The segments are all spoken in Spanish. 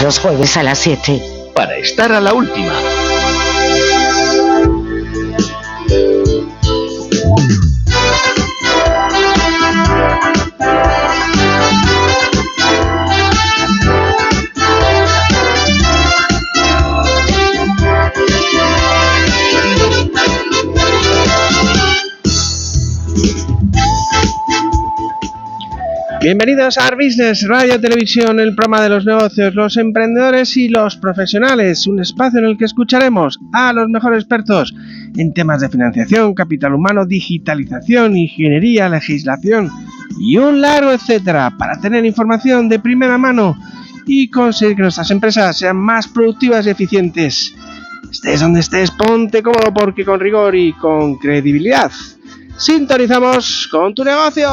Los jueves a las 7. Para estar a la última. Bienvenidos a Art Business, Radio Televisión, el programa de los negocios, los emprendedores y los profesionales, un espacio en el que escucharemos a los mejores expertos en temas de financiación, capital humano, digitalización, ingeniería, legislación y un largo etcétera, para tener información de primera mano y conseguir que nuestras empresas sean más productivas y eficientes. Estés donde estés, ponte cómodo, porque con rigor y con credibilidad sintonizamos con tu negocio.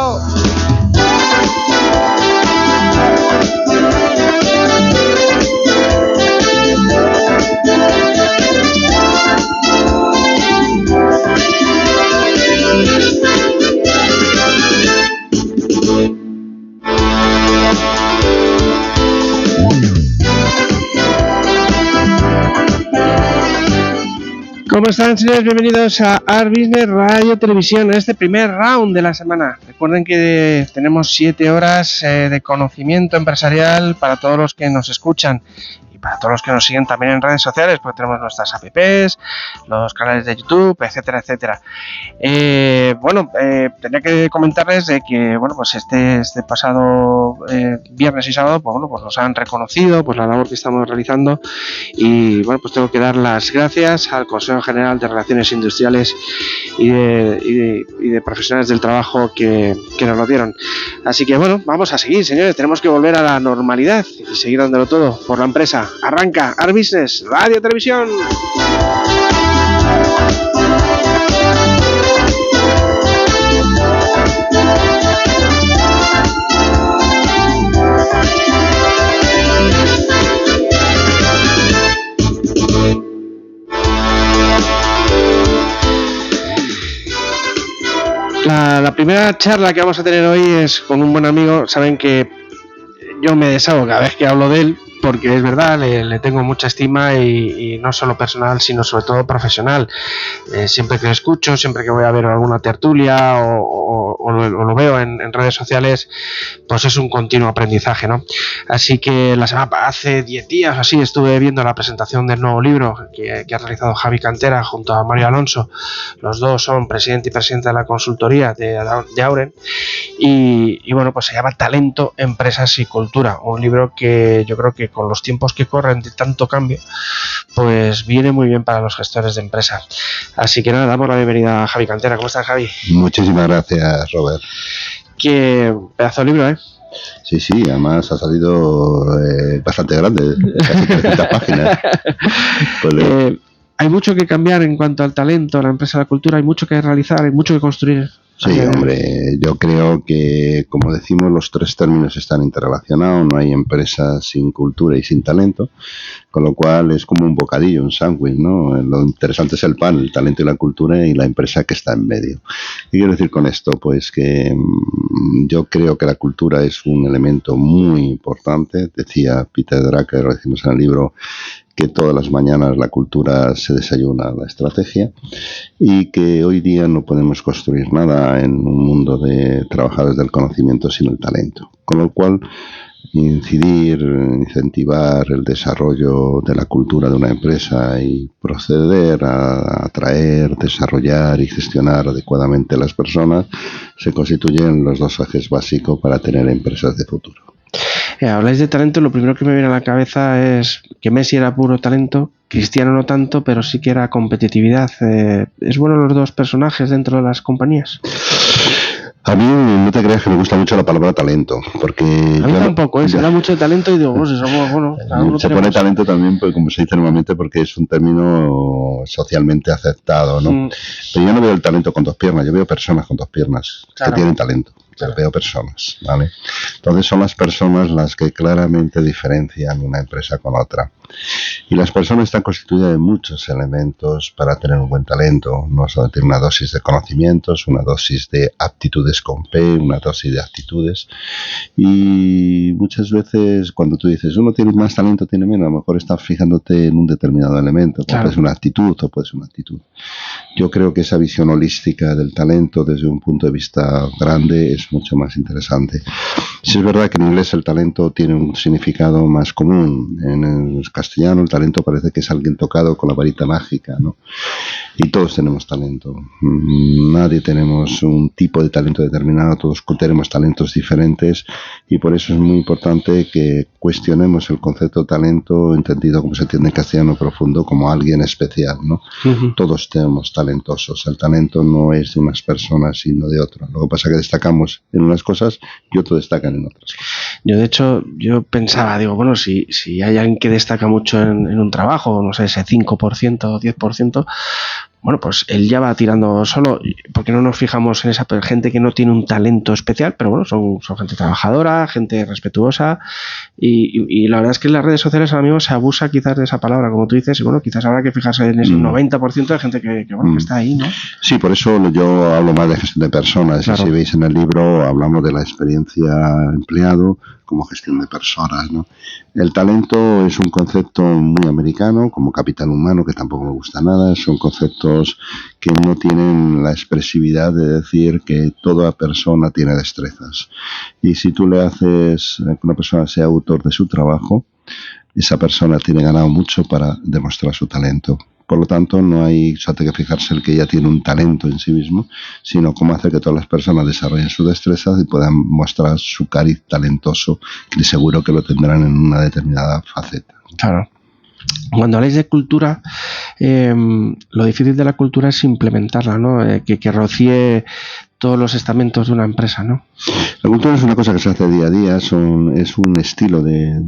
¿Cómo están, señores? Bienvenidos a Art Business Radio Televisión, en este primer round de la semana. Recuerden que tenemos 7 horas de conocimiento empresarial para todos los que nos escuchan y para todos los que nos siguen también en redes sociales, porque tenemos nuestras apps, los canales de YouTube, etcétera, etcétera. Tenía que comentarles de que, pues este pasado viernes y sábado, pues nos han reconocido pues la labor que estamos realizando y, pues tengo que dar las gracias al Consejo General de Relaciones Industriales y de Profesionales del Trabajo que nos lo dieron. Así que, vamos a seguir, señores. Tenemos que volver a la normalidad y seguir dándolo todo por la empresa. Arranca Art Business Radio Televisión. La primera charla que vamos a tener hoy es con un buen amigo. Saben que yo me deshago cada vez que hablo de él, porque es verdad, le tengo mucha estima y no solo personal, sino sobre todo profesional. Siempre que lo escucho, siempre que voy a ver alguna tertulia o lo veo en redes sociales, pues es un continuo aprendizaje, ¿no? Así que hace 10 días o así estuve viendo la presentación del nuevo libro que ha realizado Javi Cantera junto a Mario Alonso. Los dos son presidente y presidenta de la consultoría de Auren y pues se llama Talento, Empresas y Cultura, un libro que yo creo que con los tiempos que corren de tanto cambio, pues viene muy bien para los gestores de empresas. Así que nada, damos la bienvenida a Javi Cantera. ¿Cómo estás, Javi? Muchísimas gracias, Robert. Qué pedazo de libro, ¿eh? Sí, además ha salido bastante grande, casi 300 páginas. Hay mucho que cambiar en cuanto al talento, la empresa, la cultura, hay mucho que realizar, hay mucho que construir. Sí, hombre, yo creo que, como decimos, los 3 términos están interrelacionados. No hay empresa sin cultura y sin talento, con lo cual es como un bocadillo, un sándwich, ¿no? Lo interesante es el pan, el talento y la cultura, y la empresa que está en medio. ¿Qué quiero decir con esto? Pues que yo creo que la cultura es un elemento muy importante. Decía Peter Drucker, lo decimos en el libro, que todas las mañanas la cultura se desayuna la estrategia, y que hoy día no podemos construir nada en un mundo de trabajadores del conocimiento sin el talento. Con lo cual, incentivar el desarrollo de la cultura de una empresa y proceder a atraer, desarrollar y gestionar adecuadamente las personas se constituyen los 2 ejes básicos para tener empresas de futuro. Habláis de talento, lo primero que me viene a la cabeza es que Messi era puro talento, Cristiano no tanto, pero sí que era competitividad. ¿Es bueno los 2 personajes dentro de las compañías? A mí no te creas que me gusta mucho la palabra talento, porque... A mí tampoco, se habla mucho de talento y digo, pues eso, bueno... Se pone talento también, pues, como se dice normalmente, porque es un término socialmente aceptado, ¿no? Pero yo no veo el talento con 2 piernas, yo veo personas con 2 piernas, claro, que tienen talento. Veo personas, ¿vale? Entonces son las personas las que claramente diferencian una empresa con otra. Y las personas están constituidas de muchos elementos para tener un buen talento. No solo tiene una dosis de conocimientos, una dosis de aptitudes con P, una dosis de actitudes. Y muchas veces cuando tú dices, uno tiene más talento, tiene menos, a lo mejor estás fijándote en un determinado elemento, como puede ser una actitud o puede ser una actitud. Yo creo que esa visión holística del talento desde un punto de vista grande es mucho más interesante. Sí, es verdad que en inglés el talento tiene un significado más común. En el castellano el talento parece que es alguien tocado con la varita mágica, ¿no? Y todos tenemos talento. Nadie tenemos un tipo de talento determinado, todos tenemos talentos diferentes, y por eso es muy importante que cuestionemos el concepto de talento entendido como se entiende en castellano profundo, como alguien especial, ¿no? Todos tenemos talentosos. El talento no es de unas personas sino de otras. Lo que pasa es que destacamos en unas cosas y otros destacan en otras. Yo, de hecho, pensaba, digo, bueno, si hay alguien que destaca mucho en un trabajo, no sé, ese 5% o 10%, bueno, pues él ya va tirando solo. ¿Por qué no nos fijamos en esa gente que no tiene un talento especial? Pero bueno, son gente trabajadora, gente respetuosa, y la verdad es que en las redes sociales ahora mismo se abusa quizás de esa palabra, como tú dices, y bueno, quizás habrá que fijarse en ese 90% de gente que está ahí, ¿no? Sí, por eso yo hablo más de gestión de personas. Claro. Si veis en el libro, hablamos de la experiencia empleado como gestión de personas, ¿no? El talento es un concepto muy americano, como capital humano, que tampoco me gusta nada. Son conceptos que no tienen la expresividad de decir que toda persona tiene destrezas. Y si tú le haces que una persona sea autor de su trabajo, esa persona tiene ganado mucho para demostrar su talento. Por lo tanto, no hay que fijarse el que ya tiene un talento en sí mismo, sino cómo hacer que todas las personas desarrollen sus destrezas y puedan mostrar su cariz talentoso, que seguro que lo tendrán en una determinada faceta. Claro. Cuando habláis de cultura, lo difícil de la cultura es implementarla, ¿no? Que rocíe todos los estamentos de una empresa, ¿no? La cultura es una cosa que se hace día a día, es un estilo de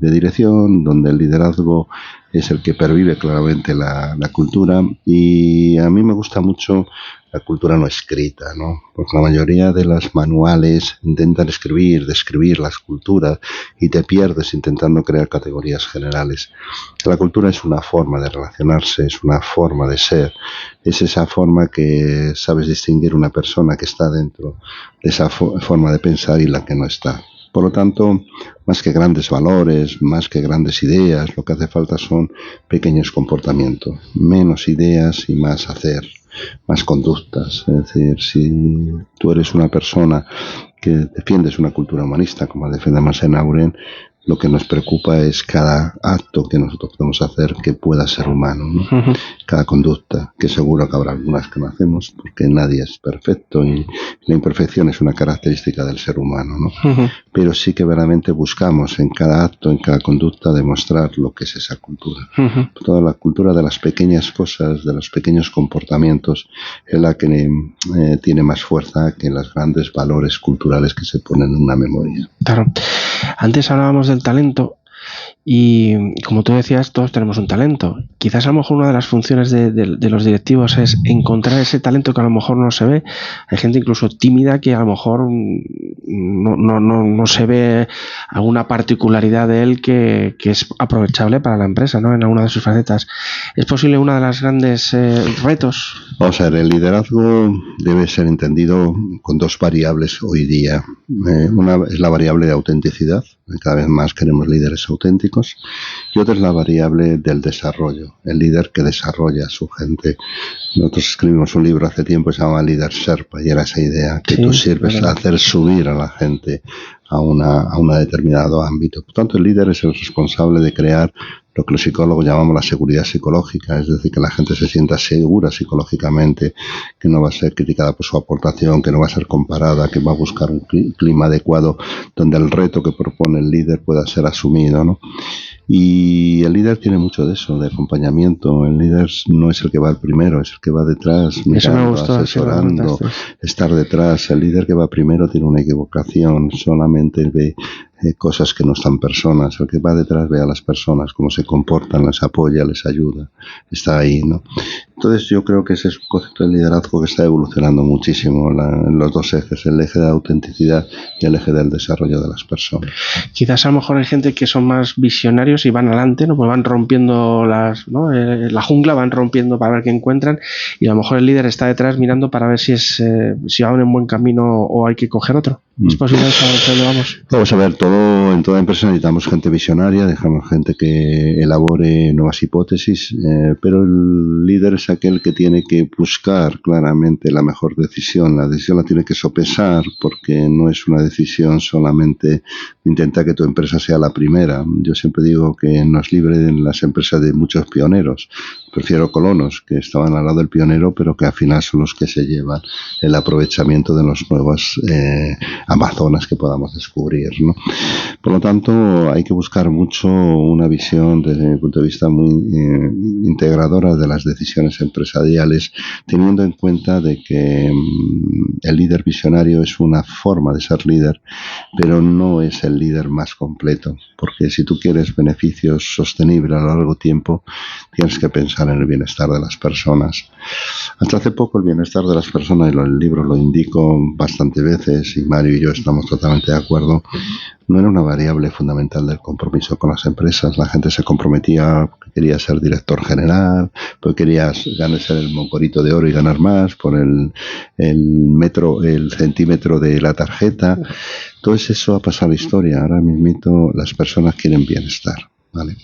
dirección donde el liderazgo es el que pervive claramente la cultura, y a mí me gusta mucho la cultura no escrita, ¿no? Porque la mayoría de los manuales intentan describir las culturas, y te pierdes intentando crear categorías generales. La cultura es una forma de relacionarse, es una forma de ser, es esa forma que sabes distinguir una persona que está dentro de esa forma de pensar y la que no está. Por lo tanto, más que grandes valores, más que grandes ideas, lo que hace falta son pequeños comportamientos, menos ideas y más hacer, más conductas. Es decir, si tú eres una persona que defiendes una cultura humanista, como defiende Marcel Auren, lo que nos preocupa es cada acto que nosotros podemos hacer que pueda ser humano, ¿no? Cada conducta, que seguro que habrá algunas que no hacemos, porque nadie es perfecto y la imperfección es una característica del ser humano, ¿no? Pero sí que verdaderamente buscamos en cada acto, en cada conducta, demostrar lo que es esa cultura. Toda la cultura de las pequeñas cosas, de los pequeños comportamientos, es la que tiene más fuerza que los grandes valores culturales que se ponen en una memoria. Claro. Antes hablábamos del talento, y como tú decías, todos tenemos un talento. Quizás a lo mejor una de las funciones de los directivos es encontrar ese talento que a lo mejor no se ve. Hay gente incluso tímida que a lo mejor no se ve alguna particularidad de él que es aprovechable para la empresa, ¿no? En alguna de sus facetas. ¿Es posible una de las grandes retos? Vamos a ver, el liderazgo debe ser entendido con dos variables hoy día. Una es la variable de autenticidad. Cada vez más queremos líderes auténticos, y otra es la variable del desarrollo, el líder que desarrolla a su gente. Nosotros escribimos un libro hace tiempo que se llama Líder Sherpa, y era esa idea, que tú sirves a hacer subir a la gente a un determinado ámbito. Por tanto, el líder es el responsable de crear lo que los psicólogos llamamos la seguridad psicológica, es decir, que la gente se sienta segura psicológicamente, que no va a ser criticada por su aportación, que no va a ser comparada, que va a buscar un clima adecuado donde el reto que propone el líder pueda ser asumido, ¿no? Y el líder tiene mucho de eso, de acompañamiento. El líder no es el que va al primero, es el que va detrás, mirando, asesorando, estar detrás. El líder que va primero tiene una equivocación, solamente ve cosas que no están personas. El que va detrás ve a las personas, cómo se comportan, les apoya, les ayuda, está ahí, ¿no? Entonces yo creo que ese es un concepto de liderazgo que está evolucionando muchísimo en los dos ejes, el eje de autenticidad y el eje del desarrollo de las personas. Quizás a lo mejor hay gente que son más visionarios y van adelante, ¿no? Pues van rompiendo la jungla, van rompiendo para ver qué encuentran, y a lo mejor el líder está detrás mirando para ver si van en buen camino o hay que coger otro. ¿Es posible eso? ¿A dónde vamos? Vamos a ver, en toda empresa necesitamos gente visionaria, dejamos gente que elabore nuevas hipótesis, pero el líder es aquel que tiene que buscar claramente la mejor decisión. La decisión la tiene que sopesar, porque no es una decisión solamente intenta que tu empresa sea la primera. Yo siempre digo que nos libren las empresas de muchos pioneros. Prefiero colonos que estaban al lado del pionero, pero que al final son los que se llevan el aprovechamiento de los nuevos Amazonas que podamos descubrir, ¿no? Por lo tanto, hay que buscar mucho una visión desde mi punto de vista muy integradora de las decisiones empresariales, teniendo en cuenta de que el líder visionario es una forma de ser líder, pero no es el líder más completo, porque si tú quieres beneficios sostenibles a lo largo tiempo, tienes que pensar en el bienestar de las personas. Hasta hace poco el bienestar de las personas, y el libro lo indico bastantes veces, y Mario y yo estamos totalmente de acuerdo, no era una variable fundamental del compromiso con las empresas. La gente se comprometía porque quería ser director general, porque quería ganarse el mocorito de oro y ganar más, por el centímetro de la tarjeta. Todo eso ha pasado a la historia. Ahora mismo las personas quieren bienestar, ¿vale?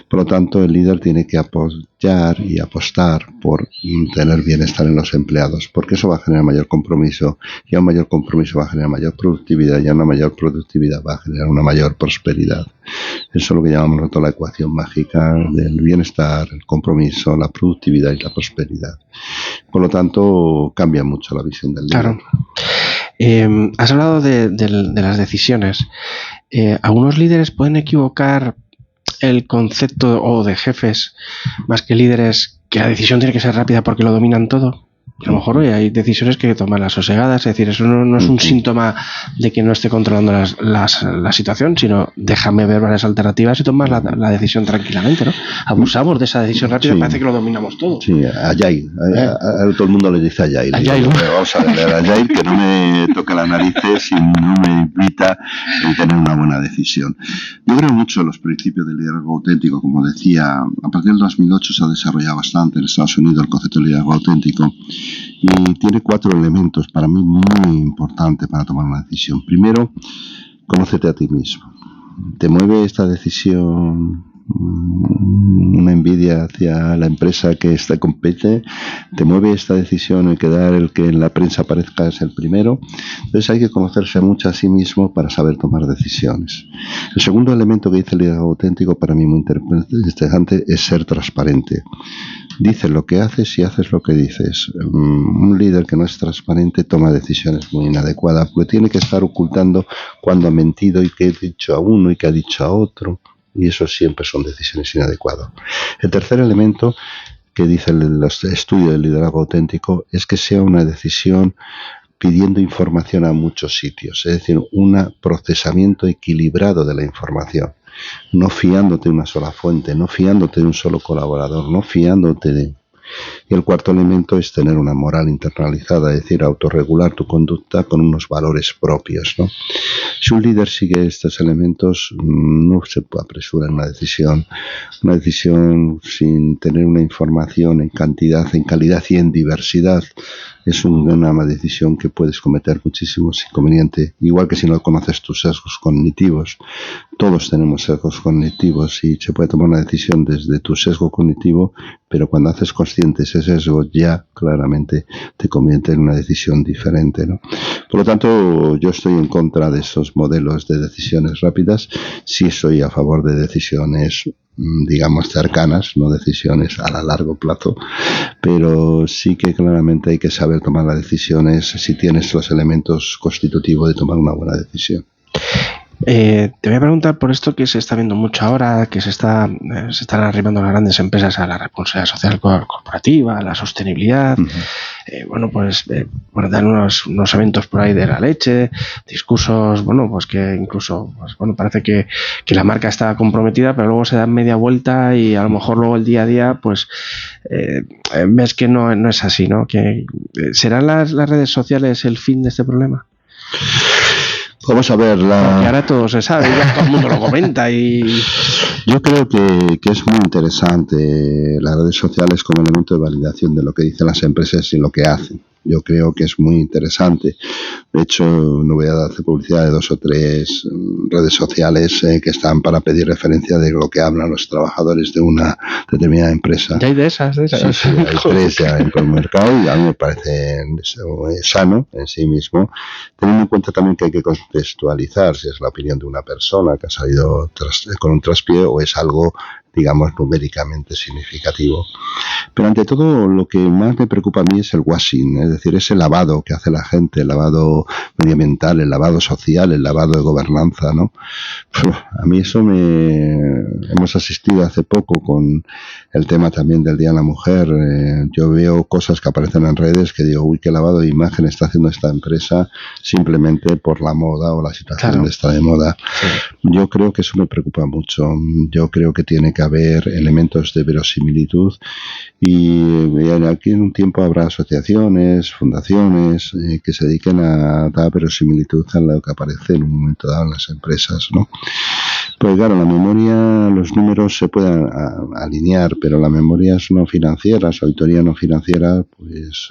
Por lo tanto, el líder tiene que apoyar y apostar por tener bienestar en los empleados, porque eso va a generar mayor compromiso, y a un mayor compromiso va a generar mayor productividad, y a una mayor productividad va a generar una mayor prosperidad. Eso es lo que llamamos nosotros la ecuación mágica del bienestar, el compromiso, la productividad y la prosperidad. Por lo tanto, cambia mucho la visión del líder. Claro. Has hablado de las decisiones. Algunos líderes pueden equivocar el concepto o de jefes más que líderes, que la decisión tiene que ser rápida porque lo dominan todo. A lo mejor hay decisiones que hay que tomarlas sosegadas, es decir, eso no es un síntoma de que no esté controlando la situación, sino déjame ver varias alternativas y tomar la decisión tranquilamente, ¿no? Abusamos de esa decisión rápida, parece que lo dominamos todo. Sí, Agile. A todo el mundo le dice Agile. Agile. Vamos a ver, Agile, que no me toque las narices y no me invita a tener una buena decisión. Yo creo mucho en los principios del liderazgo auténtico, como decía, a partir del 2008 se ha desarrollado bastante en Estados Unidos el concepto de liderazgo auténtico. Y tiene 4 elementos para mí muy importantes para tomar una decisión. Primero, conócete a ti mismo. ¿Te mueve esta decisión una envidia hacia la empresa que compite? ¿Te mueve esta decisión el quedar el que en la prensa aparezca es el primero? Entonces hay que conocerse mucho a sí mismo para saber tomar decisiones. El segundo elemento que dice el liderazgo auténtico, para mí muy interesante, es ser transparente. Dices lo que haces y haces lo que dices. Un líder que no es transparente toma decisiones muy inadecuadas, porque tiene que estar ocultando cuando ha mentido y qué ha dicho a uno y qué ha dicho a otro, y eso siempre son decisiones inadecuadas. El tercer elemento que dice el estudio del liderazgo auténtico es que sea una decisión pidiendo información a muchos sitios, es decir, un procesamiento equilibrado de la información. No fiándote de una sola fuente, no fiándote de un solo colaborador, no fiándote de... Y el cuarto elemento es tener una moral internalizada, es decir, autorregular tu conducta con unos valores propios, ¿no? Si un líder sigue estos elementos, no se puede apresurar en una decisión sin tener una información en cantidad, en calidad y en diversidad. Es una decisión que puedes cometer muchísimos inconvenientes, igual que si no conoces tus sesgos cognitivos. Todos tenemos sesgos cognitivos y se puede tomar una decisión desde tu sesgo cognitivo, pero cuando haces consciente ese sesgo ya claramente te convierte en una decisión diferente, ¿no? Por lo tanto, yo estoy en contra de esos modelos de decisiones rápidas. Sí estoy a favor de decisiones, digamos, cercanas, no decisiones a largo plazo, pero sí que claramente hay que saber tomar las decisiones si tienes los elementos constitutivos de tomar una buena decisión. Te voy a preguntar por esto que se está viendo mucho ahora, que se están arrimando las grandes empresas a la responsabilidad social corporativa, a la sostenibilidad. dan unos eventos por ahí de la leche, discursos, pues que incluso, parece que la marca está comprometida, pero luego se dan media vuelta y a lo mejor luego el día a día, ves que no es así, ¿no? Que ¿serán las redes sociales el fin de este problema? Vamos a ver, Porque ahora todo se sabe, ya todo el mundo lo comenta y... Yo creo que es muy interesante las redes sociales como elemento de validación de lo que dicen las empresas y lo que hacen. Yo creo que es muy interesante. De hecho, no voy a hacer publicidad de 2 o 3 redes sociales que están para pedir referencia de lo que hablan los trabajadores de una determinada empresa. Ya hay de esas. Sí, hay 3 ya en el mercado y a mí me parece sano en sí mismo, teniendo en cuenta también que hay que contextualizar si es la opinión de una persona que ha salido con un traspié o es algo, digamos, numéricamente significativo. Pero ante todo, lo que más me preocupa a mí es el washing, es decir, ese lavado que hace la gente, el lavado medioambiental, el lavado social, el lavado de gobernanza, ¿no? A mí eso hemos asistido hace poco con el tema también del Día de la Mujer. Yo veo cosas que aparecen en redes que digo, uy, qué lavado de imagen está haciendo esta empresa simplemente por la moda o la situación de esta de moda. Sí. Yo creo que eso me preocupa mucho. Yo creo que tiene que haber elementos de verosimilitud y aquí en un tiempo habrá asociaciones, fundaciones que se dediquen a dar verosimilitud a lo que aparece en un momento dado en las empresas, ¿no? Pues claro, la memoria, los números se pueden alinear, pero la memoria no financiera, su auditoría no financiera, pues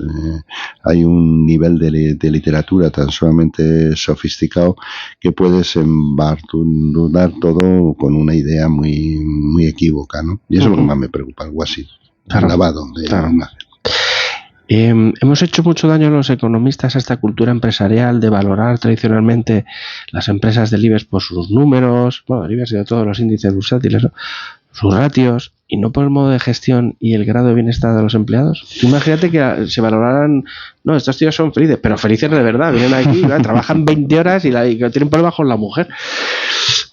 hay un nivel de literatura tan sumamente sofisticado que puedes embardar todo con una idea muy, muy equívoca, ¿no? Y eso es lo que más me preocupa, algo así, el lavado de imagen. Hemos hecho mucho daño los economistas a esta cultura empresarial de valorar tradicionalmente las empresas del IBEX por sus números, el IBEX y de todos los índices bursátiles, ¿no? Sus ratios, y no por el modo de gestión y el grado de bienestar de los empleados. Tú imagínate que se valoraran, no, estos tíos son felices, pero felices de verdad, vienen aquí, trabajan 20 horas y tienen problemas con la mujer.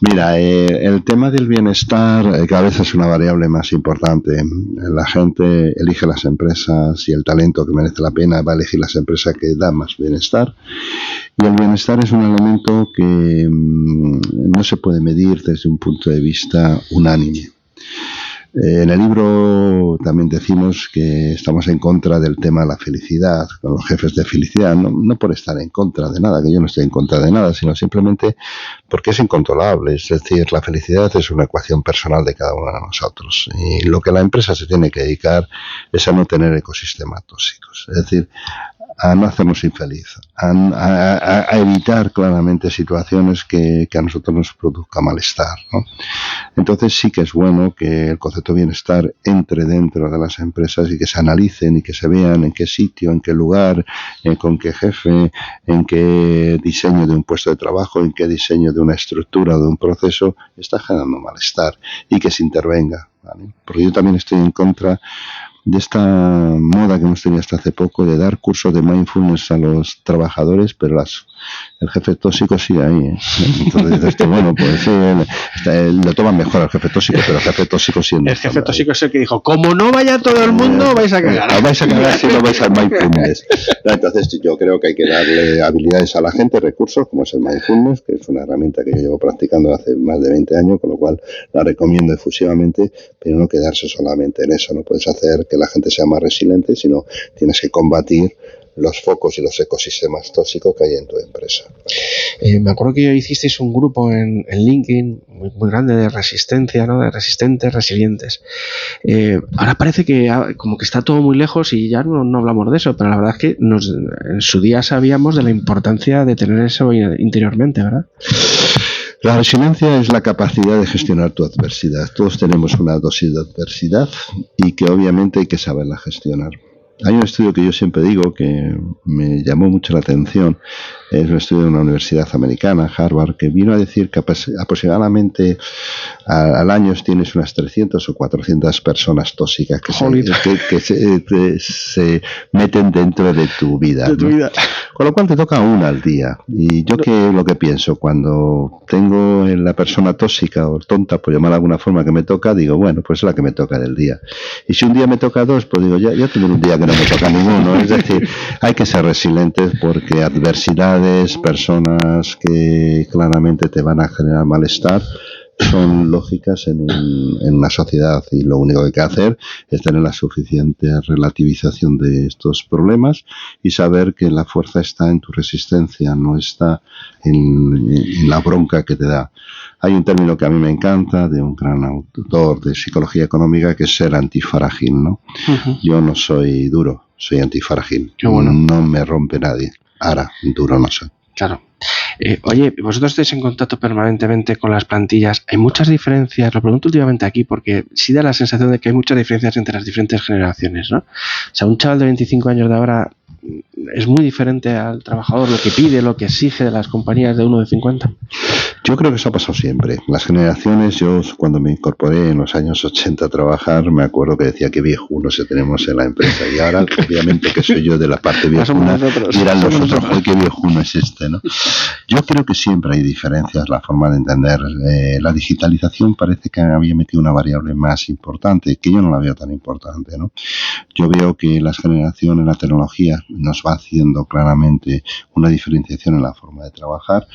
Mira, el tema del bienestar cada vez es una variable más importante. La gente elige las empresas y el talento que merece la pena va a elegir las empresas que dan más bienestar. Y el bienestar es un elemento que no se puede medir desde un punto de vista unánime. En el libro también decimos que estamos en contra del tema de la felicidad, con los jefes de felicidad, no por estar en contra de nada, que yo no estoy en contra de nada, sino simplemente porque es incontrolable. Es decir, la felicidad es una ecuación personal de cada uno de nosotros. Y lo que la empresa se tiene que dedicar es a no tener ecosistemas tóxicos. Es decir, a no hacernos infeliz, a evitar claramente situaciones que a nosotros nos produzca malestar, ¿no? Entonces sí que es bueno que el concepto de bienestar entre dentro de las empresas y que se analicen y que se vean en qué sitio, en qué lugar, con qué jefe, en qué diseño de un puesto de trabajo, en qué diseño de una estructura o de un proceso está generando malestar y que se intervenga, ¿vale? Porque yo también estoy en contra de esta moda que hemos tenido hasta hace poco de dar cursos de mindfulness a los trabajadores, pero el jefe tóxico sigue ahí, ¿eh? Entonces esto, bueno, pues sí, lo toman mejor al jefe tóxico, pero el jefe tóxico siendo el jefe tóxico es el que dijo, como no vaya todo el mundo, vais a cagar. Vais a cagar si no vais al mindfulness. Entonces yo creo que hay que darle habilidades a la gente, recursos, como es el mindfulness, que es una herramienta que yo llevo practicando hace más de 20 años, con lo cual la recomiendo efusivamente, pero no quedarse solamente en eso. No puedes hacer que la gente sea más resiliente, sino tienes que combatir los focos y los ecosistemas tóxicos que hay en tu empresa. Me acuerdo que hicisteis un grupo en LinkedIn muy grande de resistencia, ¿no? De resistentes, resilientes. Ahora parece que como que está todo muy lejos y ya no hablamos de eso, pero la verdad es que en su día sabíamos de la importancia de tener eso interiormente, ¿verdad? La resiliencia es la capacidad de gestionar tu adversidad. Todos tenemos una dosis de adversidad y que obviamente hay que saberla gestionar. Hay un estudio que yo siempre digo que me llamó mucho la atención, es un estudio de una universidad americana, Harvard, que vino a decir que aproximadamente al año tienes unas 300 o 400 personas tóxicas que se meten dentro de tu vida, ¿no? Con lo cual te toca una al día. Y yo lo que pienso, cuando tengo la persona tóxica o tonta, por llamar de alguna forma, que me toca, digo, bueno, pues es la que me toca del día. Y si un día me toca 2, pues digo, ya tengo un día que no me toca ninguno. Es decir, hay que ser resilientes porque adversidades, personas que claramente te van a generar malestar, son lógicas en una sociedad, y lo único que hay que hacer es tener la suficiente relativización de estos problemas y saber que la fuerza está en tu resistencia, no está en la bronca que te da. Hay un término que a mí me encanta de un gran autor de psicología económica, que es ser antifrágil, ¿no? Uh-huh. Yo no soy duro, soy antifrágil. Qué bueno. No me rompe nadie. Ahora, duro no soy. Claro. Oye, vosotros estáis en contacto permanentemente con las plantillas. ¿Hay muchas diferencias? Lo pregunto últimamente aquí porque sí da la sensación de que hay muchas diferencias entre las diferentes generaciones, ¿no? O sea, un chaval de 25 años de ahora es muy diferente al trabajador, lo que pide, lo que exige de las compañías de uno de 50. Yo creo que eso ha pasado siempre. Las generaciones, yo cuando me incorporé en los años 80 a trabajar, me acuerdo que decía que viejuno se tenemos en la empresa. Y ahora, obviamente, que soy yo de la parte viejuna, dirán los otros, ¡ay, qué viejuno es este!, ¿no? Yo creo que siempre hay diferencias, la forma de entender. La digitalización parece que había metido una variable más importante, que yo no la veo tan importante, ¿no? Yo veo que las generaciones, la tecnología, nos va haciendo claramente una diferenciación en la forma de trabajar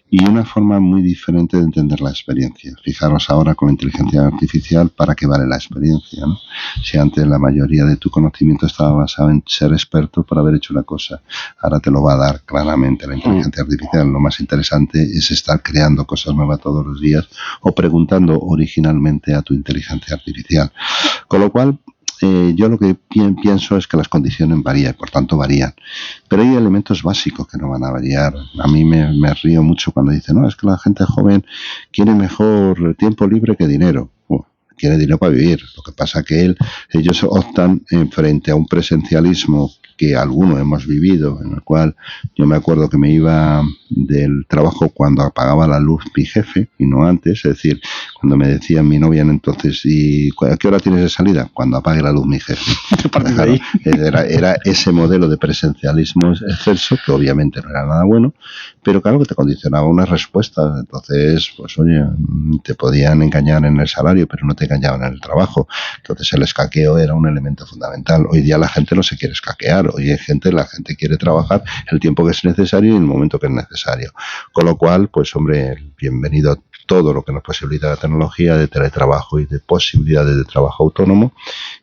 y una forma muy diferente de entender la experiencia. Fijaros ahora con la inteligencia artificial, ¿para qué vale la experiencia, no? Si antes la mayoría de tu conocimiento estaba basado en ser experto por haber hecho una cosa, ahora te lo va a dar claramente la inteligencia artificial. Lo más interesante es estar creando cosas nuevas todos los días o preguntando originalmente a tu inteligencia artificial. Con lo cual, yo lo que pienso es que las condiciones varían, por tanto varían. Pero hay elementos básicos que no van a variar. A mí me río mucho cuando dicen, no, es que la gente joven quiere mejor tiempo libre que dinero. Quiere dinero para vivir. Lo que pasa que ellos optan en frente a un presencialismo que algunos hemos vivido, en el cual yo me acuerdo que me iba del trabajo cuando apagaba la luz mi jefe y no antes, es decir, cuando me decía mi novia entonces, ¿y a qué hora tienes de salida? Cuando apague la luz mi jefe. Claro, era ese modelo de presencialismo excelso, que obviamente no era nada bueno, pero claro que te condicionaba unas respuestas. Entonces, pues oye, te podían engañar en el salario, pero no te engañaban en el trabajo. Entonces el escaqueo era un elemento fundamental. Hoy día la gente no se quiere escaquear. Hoy la gente quiere trabajar el tiempo que es necesario y en el momento que es necesario. Con lo cual, pues hombre, bienvenido a todo lo que nos posibilita la tecnología de teletrabajo y de posibilidades de trabajo autónomo,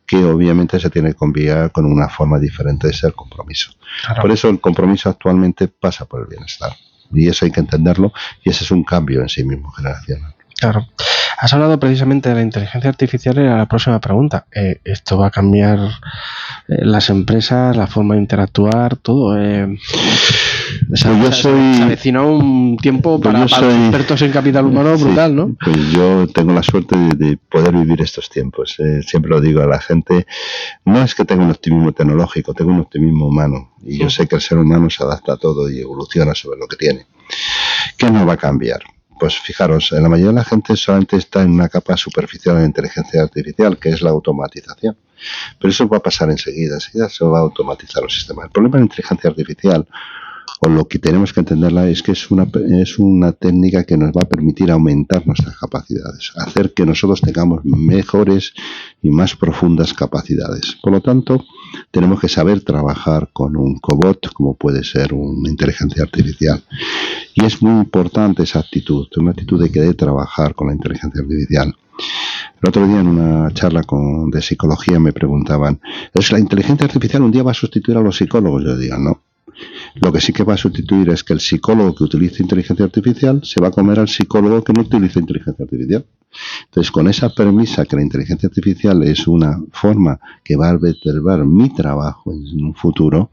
que obviamente se tiene que combinar con una forma diferente de ser compromiso. Claro. Por eso el compromiso actualmente pasa por el bienestar. Y eso hay que entenderlo, y ese es un cambio en sí mismo generacional. Claro. Has hablado precisamente de la inteligencia artificial y era la próxima pregunta. ¿Esto va a cambiar las empresas, la forma de interactuar, todo? Se avecina un tiempo para los expertos en capital humano brutal, sí, ¿no? Pues yo tengo la suerte de poder vivir estos tiempos. Siempre lo digo a la gente, no es que tenga un optimismo tecnológico, tengo un optimismo humano. Y yo sé que el ser humano se adapta a todo y evoluciona sobre lo que tiene. ¿Qué no va a cambiar? Pues fijaros, la mayoría de la gente solamente está en una capa superficial de la inteligencia artificial, que es la automatización. Pero eso va a pasar enseguida se va a automatizar los sistemas. El problema de la inteligencia artificial, o lo que tenemos que entenderla, es que es una técnica que nos va a permitir aumentar nuestras capacidades, hacer que nosotros tengamos mejores y más profundas capacidades. Por lo tanto, tenemos que saber trabajar con un cobot, como puede ser una inteligencia artificial. Y es muy importante esa actitud, una actitud de querer trabajar con la inteligencia artificial. El otro día en una charla de psicología me preguntaban, ¿es la inteligencia artificial un día va a sustituir a los psicólogos? Yo digo, no. Lo que sí que va a sustituir es que el psicólogo que utiliza inteligencia artificial se va a comer al psicólogo que no utiliza inteligencia artificial. Entonces, con esa premisa que la inteligencia artificial es una forma que va a vertebrar mi trabajo en un futuro,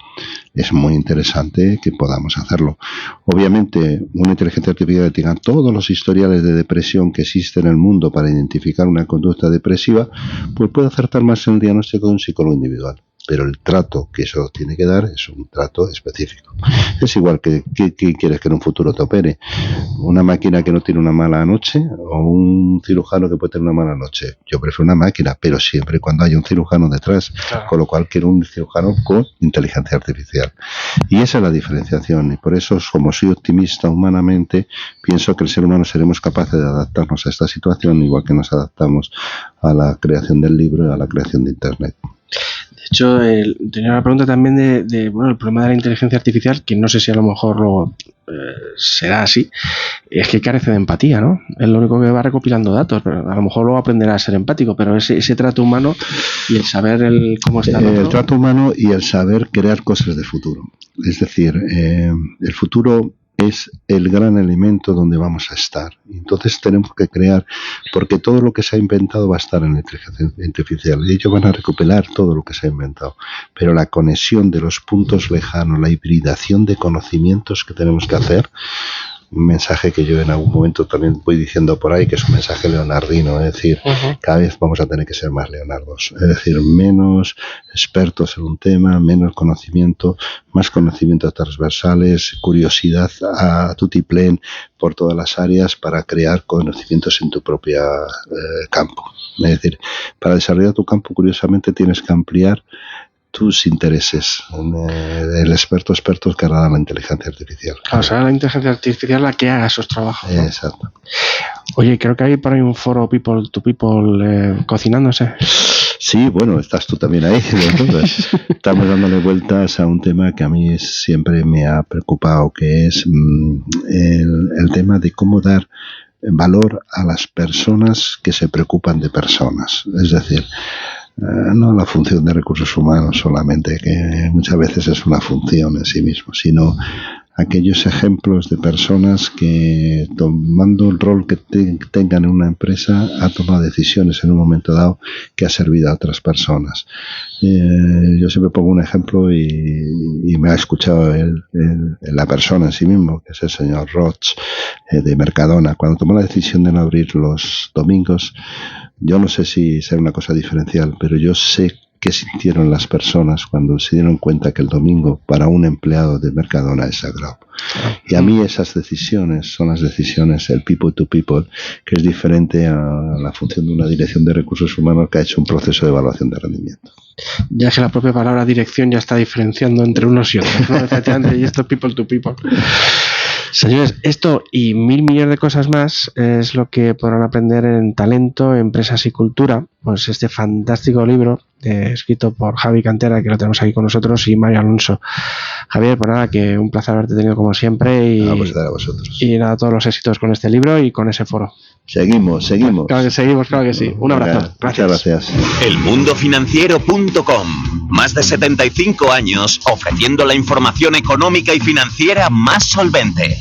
es muy interesante que podamos hacerlo. Obviamente, una inteligencia artificial que tenga todos los historiales de depresión que existen en el mundo para identificar una conducta depresiva, pues puede acertar más en el diagnóstico de un psicólogo individual. Pero el trato que eso tiene que dar es un trato específico. Es igual que ¿quién quieres que en un futuro te opere? ¿Una máquina que no tiene una mala noche o un cirujano que puede tener una mala noche? Yo prefiero una máquina, pero siempre y cuando haya un cirujano detrás. Claro. Con lo cual quiero un cirujano con inteligencia artificial. Y esa es la diferenciación. Y por eso, como soy optimista humanamente, pienso que el ser humano seremos capaces de adaptarnos a esta situación, igual que nos adaptamos a la creación del libro y a la creación de Internet. De hecho, tenía una pregunta también de bueno, el problema de la inteligencia artificial, que no sé si a lo mejor luego será así, es que carece de empatía, ¿no? Es lo único que va recopilando datos, pero a lo mejor luego aprenderá a ser empático, pero ese trato humano y el saber cómo está el trato humano y el saber crear cosas de futuro. Es decir, el futuro es el gran elemento donde vamos a estar. Entonces tenemos que crear, porque todo lo que se ha inventado va a estar en la inteligencia artificial y ellos van a recopilar todo lo que se ha inventado. Pero la conexión de los puntos lejanos, la hibridación de conocimientos que tenemos que hacer, un mensaje que yo en algún momento también voy diciendo por ahí, que es un mensaje leonardino, es decir, cada vez vamos a tener que ser más leonardos, es decir, menos expertos en un tema, menos conocimiento, más conocimientos transversales, curiosidad a tutiplén por todas las áreas para crear conocimientos en tu propia campo. Es decir, para desarrollar tu campo, curiosamente, tienes que ampliar tus intereses. El expertos querrá la inteligencia artificial. Claro, será la inteligencia artificial la que haga esos trabajos, ¿no? Exacto. Oye, creo que hay por ahí un foro People to People cocinándose. Sí, bueno, estás tú también ahí. Entonces, estamos dándole vueltas a un tema que a mí siempre me ha preocupado, que es el tema de cómo dar valor a las personas que se preocupan de personas. Es decir, no la función de recursos humanos solamente, que muchas veces es una función en sí mismo, sino aquellos ejemplos de personas que, tomando el rol que tengan en una empresa, ha tomado decisiones en un momento dado que ha servido a otras personas. Yo siempre pongo un ejemplo y me ha escuchado la persona en sí mismo, que es el señor Roch de Mercadona. Cuando tomó la decisión de no abrir los domingos, yo no sé si será una cosa diferencial, pero yo sé qué sintieron las personas cuando se dieron cuenta que el domingo para un empleado de Mercadona es sagrado. Y a mí esas decisiones son las decisiones, el people to people, que es diferente a la función de una dirección de recursos humanos que ha hecho un proceso de evaluación de rendimiento. Ya que la propia palabra dirección ya está diferenciando entre unos y otros, ¿no? Efectivamente, y esto es people to people. Señores, esto y 1000 millones de cosas más es lo que podrán aprender en Talento, Empresas y Cultura, pues este fantástico libro escrito por Javi Cantera, que lo tenemos aquí con nosotros, y Mario Alonso. Javier, pues nada, que un placer haberte tenido como siempre y, a vosotros. Y nada, todos los éxitos con este libro y con ese foro. Seguimos. Claro que seguimos, claro que sí. Un abrazo. Muchas gracias. Elmundofinanciero.com. Más de 75 años ofreciendo la información económica y financiera más solvente.